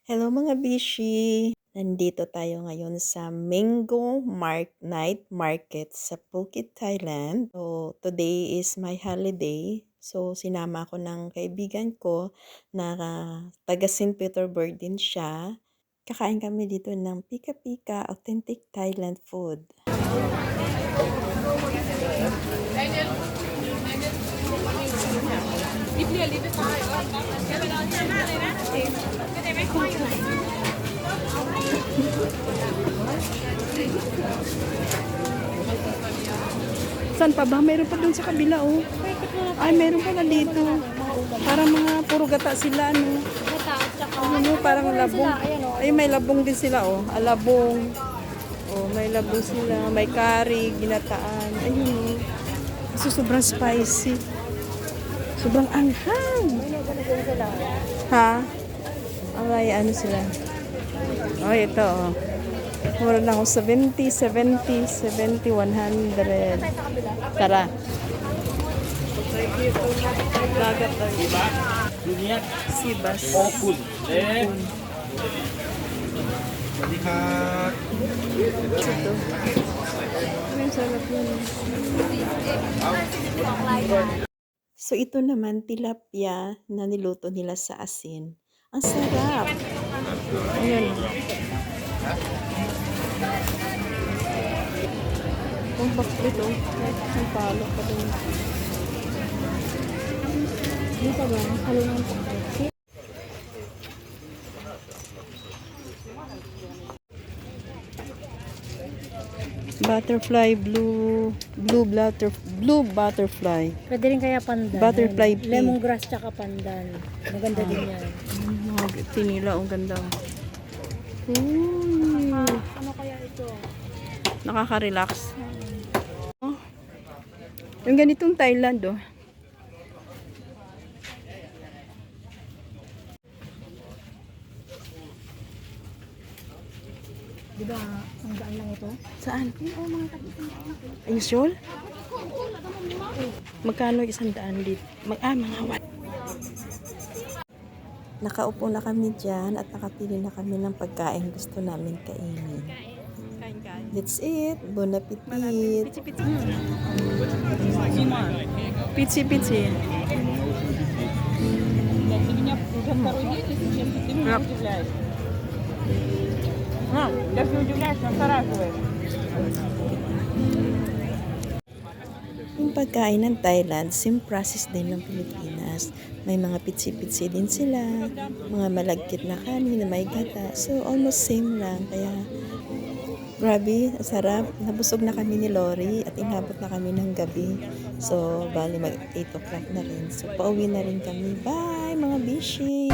Hello mga bishi! Nandito tayo ngayon sa Mango Night Market sa Phuket, Thailand. So, today is my holiday. So, sinama ko ng kaibigan ko na taga St. Petersburg din siya. Kakain kami dito ng pika-pika, authentic Thailand food. Saan pa ba? Mayroon pa dun sa kabila, oh. Ay, mayroon pa na dito. Parang mga puro gata sila, ano. Ano, parang labong. Ay, may labong din sila, oh. Alabong. Oh, may labong sila. May curry, ginataan. Ayun, oh. Kasi sobrang spicy. Sobrang anghang. Ha? Ay, ano sila? Oh, ito, oh. Mura lang ako 70, 100. Tara. Dagat tayo. Sibas. Okun. Ito. Ang sarap yun. So, ito naman, tilapia na niluto nila sa asin. Ang sarap. Ayan. Ang bakit, oh. Ang palo pa din. Dito ba? Halungan pa. Butterfly, blue butterfly. Pwede rin kaya pandan. Butterfly pea. Lemongrass tsaka pandan. Maganda din yan. Tinila, ang ganda. Uy, Ano kaya ito? nakaka-relax. Oh, yung ganitong Thailand, oh. Di ba, ang daan lang ito? Saan? Oo, mga tagitan. Are you sure? Magkano 100 dito? Mga what? Nakaupo na kami dyan at nakapili na kami ng pagkain gusto namin kainin. That's it. Bon appetit. Pichi-pichi. Yung pagkain ng Thailand, same process din ng Pilipinas. May mga pitsi-pitsi din sila, mga malagkit na kanin na may gata. So, almost same lang. Kaya, grabe, sarap. Nabusog na kami ni Lori at inabot na kami ng gabi. So, bali mag 8 o'clock na rin. So, pauwi na rin kami. Bye, mga bishi!